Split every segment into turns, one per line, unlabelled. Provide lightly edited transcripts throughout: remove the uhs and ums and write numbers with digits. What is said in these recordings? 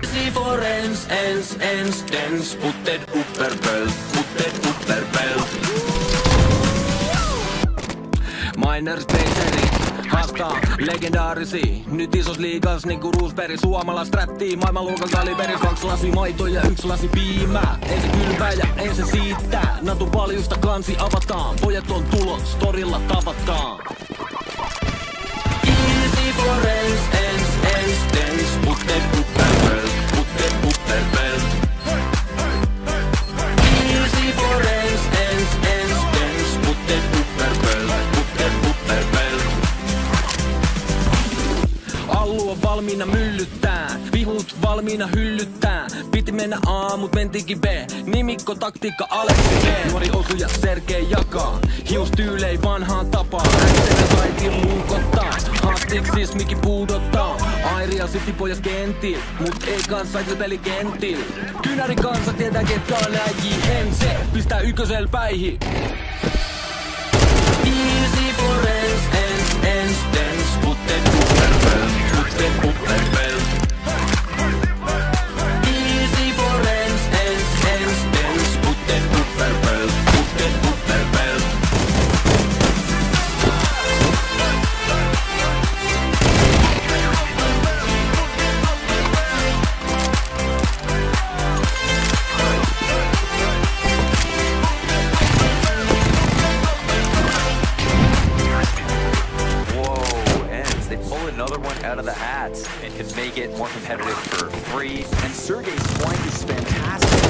Easy for ens, dance, putted upperbelt. Miners Baseri haastaa legendaarisi. Nyt isos liigas niinku Roosberg, suomalais rättii. Maailmanluokan kaliberis, 2 lasi maito ja 1 lasi piimää. Ei se kylvää ja ei se siittää. Natu paljusta kansi avataan. Pojat on tulos, torilla tavataan. Easy for ens, dance, putted upperbelt. Easy for ens, dance, putted upperbelt. Allu on valmiina myllyttää, vihut valmiina hyllyttää. Piti mennä A, mut mentiinkin B. Nimikko, taktiikka, Aleksi B. Nuori osuja, Sergei jakaa. Hiustyylei vanhaan tapaan. Ääntenä saitiin luukottaa. Haastiksis miki puudottaa. Airia City pojas kentil, mut ei kanssa peli kentil. Kynäri kansa tietää ketkä on läji. MC pistää ykkösel päihin. Easy for ens, dance, putted upperbelt. Easy for ens, dance, putted upperbelt.
Another one out of the hat and can make it more competitive for free. And Sergei's flank is fantastic.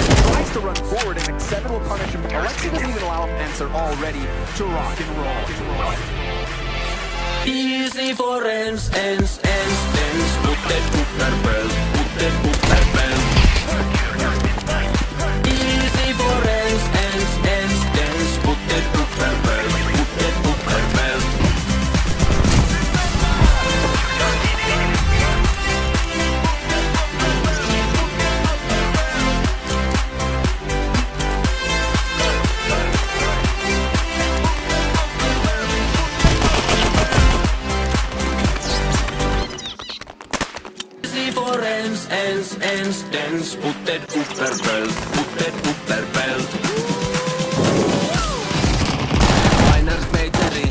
He tries to run forward and X7 will punish him. Alexi doesn't even allow Answer already to rock and roll.
Easy for ens, dance, putted upperbelt. Easy for ens, dance, putted upperbelt. Ens, dance, putted upperbelt. Miners Baseri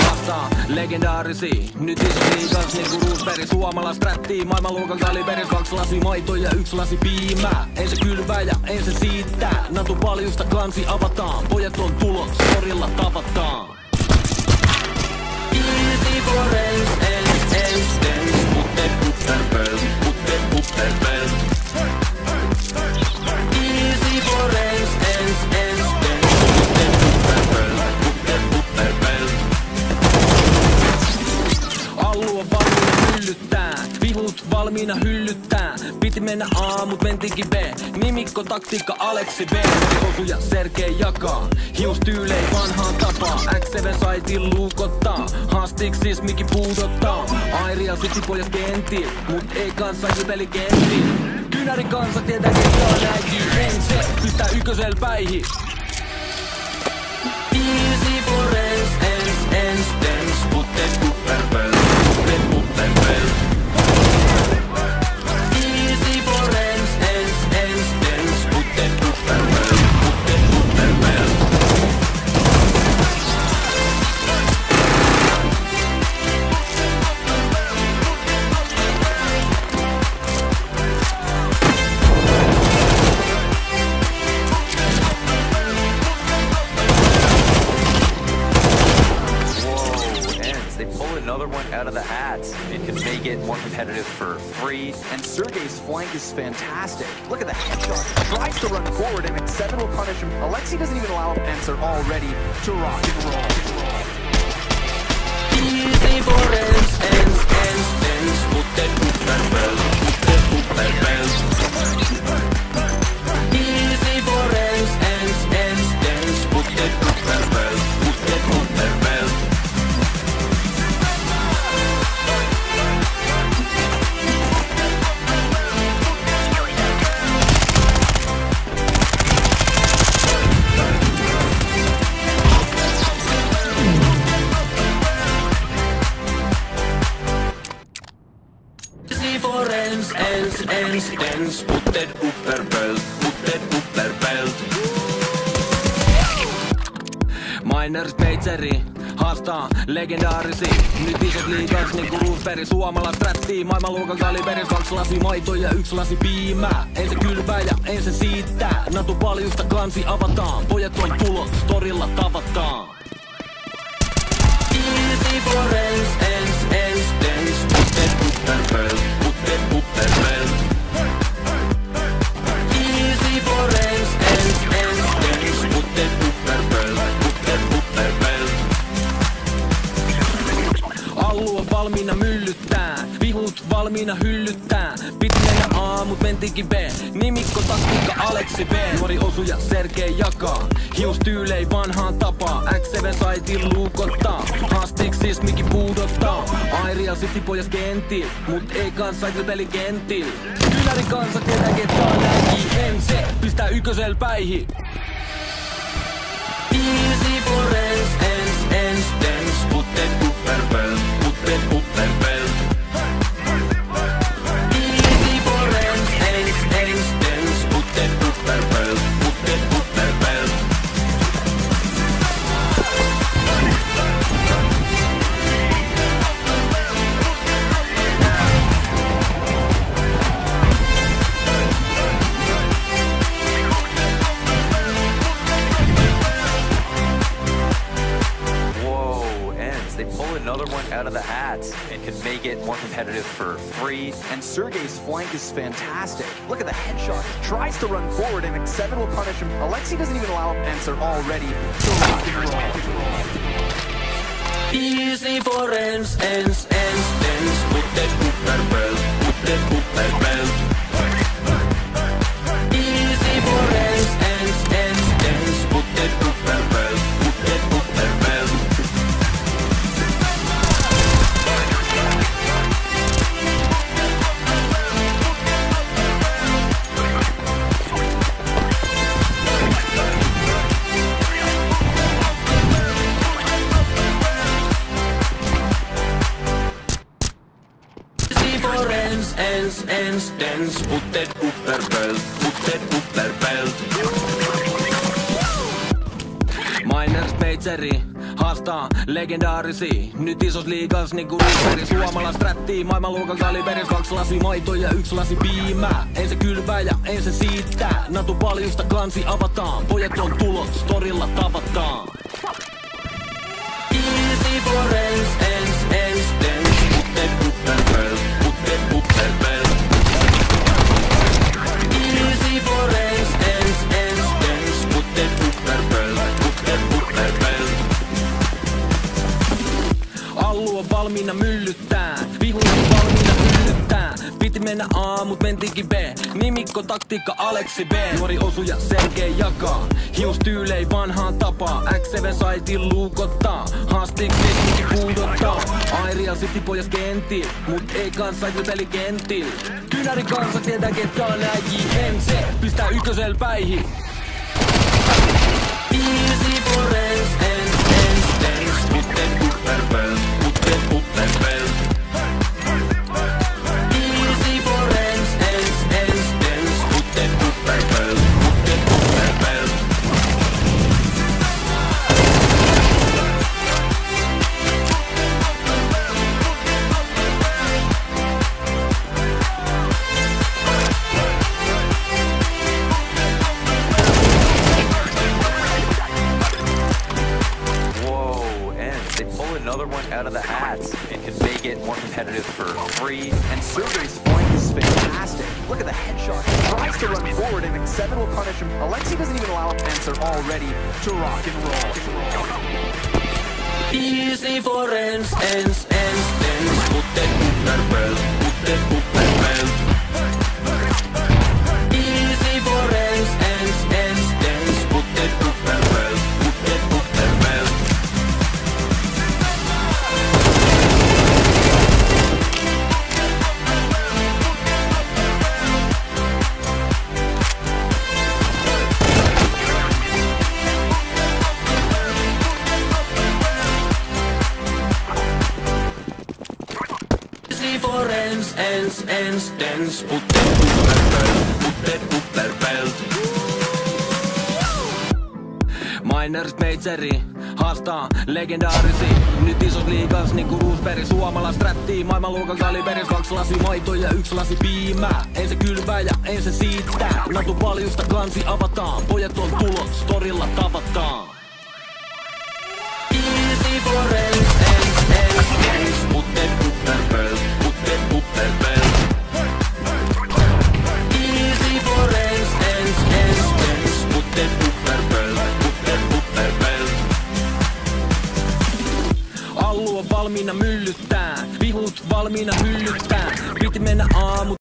haastaa legendaarisi. Nyt iso liigas niinku Roosberg, suomalais rättii. Maailmanluokan kaliberis, 2 lasi maito ja 1 lasi piimää. Ei se kylvää ja ei se siittää. Natu paljusta kansi avataan. Pojat on tulos, torilla tavataan. Easy for ens, dance, putted upperbelt. Easy for ens, dance, upperbelt. Allu on valmiina myllyttää, vihut valmiina hyllyttää. Piti mennä A, mut mentiinkin B. Nimikko, taktiikka, Aleksi B. Osuja, Sergei jakaa. Hiustyylei vanhaan tapaan. X7 saitiin luukottaa. Haastiksis miki puudottaa. Airia City pojas kentil, mut ei kanssa peli kentil. Kynäri kansa tietää ketkä on läji. MC pistää ykkösel päihin. Easy for ens, dance, putted upperbelt. Easy for ens, dance, putted upperbelt.
Another one out of the hat and can make it more competitive for free.
And Sergei's flank is fantastic. Look at the headshot. Tries to run forward and X7 will punish him. Alexi doesn't even allow Answer already to rock and roll.
Easy for ens, dance, putted upperbelt. Easy for ens, dance, putted upperbelt. ens, put det upperbelt. Miners Majori haastaa legendaarisi. Nyt isot liigas niinku Roosberg. Suomalais rättii maailmanluokan kaliberis. 2 lasi maitoa ja 1 lasi piimää. En se kylvää ja en se siittää. Natu paljusta kansi avataan. Pojat on tulot, storilla tavataan. Easy for ens, put det upperbelt. Easy for ens, put det upperbelt. Alue valmiina myllyttää, vihut valmiina hyllyttää. Piti mennä A, mut mentiinkin B. Nimikko, taktiikka, Aleksi B. Nuori osuja, Sergei jakaa. Hiustyylei vanhaan tapaa. X7 saitin luukottaa. Haastiksis mikin puudottaa. Airia City pojas kentil, mut ei kanssa juteli kentil. Kylläri kansa tietää ketään näki. En se pistää ykkösel päihin. Easy for ens, put det upperbelt. Easy for ens, put det upperbelt.
Another one out of the hat and can make it more competitive for free.
And Sergei's flank is fantastic. Look at the headshot. Tries to run forward and X7 will punish him. Alexi doesn't even allow him, and they're already to rock and roll.
Easy for ens, put det upperbelt. Easy for ens, put det upperbelt. Ens, put det upperbelt. Miners Majori haastaa legendaarisi. Nyt isos liigas niinku Roosberg. Suomalais rättii maailmanluokan kaliberis. 2 lasi maitoa ja 1 lasi piimää. En se kylvää ja en se siittää. Natu paljusta kansi avataan. Pojat on tulot, storilla tavataan. Easy for ens, put det upperbelt. Easy for ens, put det upperbelt. Alue valmiina myllyttää, vihut valmiina hyllyttää. Piti mennä A, mut mentiinkin B. Nimikko, taktiikka, Aleksi B. Nuori osuja, Sergei jakaa. Hiustyylei vanhaan tapaa. X7 saitin luukottaa. Haastiksis mikin puudottaa. Airia City pojas kentil, mut ei kanssa juteli kentil. Kynäri kansa tietää ketään näki. En se pistää ykkösel päihin. Easy for ens, put det upperbelt. Easy for ens, put det upperbelt.
Another one out of the hat and can make it more competitive for free.
And Sergei's flank is fantastic. Look at the headshot. Tries to run forward and X7 will punish him. Alexi doesn't even allow him, and they're already to rock and roll.
Easy for ens, put det upperbelt. Easy for ens, put det upperbelt. Easy for ens, put det Miners Majori haastaa legendaarisi. Nyt isos liigas niinku Roosberg. Suomalais rättii maailmanluokan kaliberis. 2 lasi maitoa ja 1 lasi piimää. En se kylvää ja en se siittää. Natu paljusta kansi avataan. Pojat on tulos, torilla tavataan. Easy for ends, putten upperbelt, Easy for ends, putten upperbelt. Allu on valmiina myllyttää, vihut valmiina hyllyttää. Piti mennä aamu.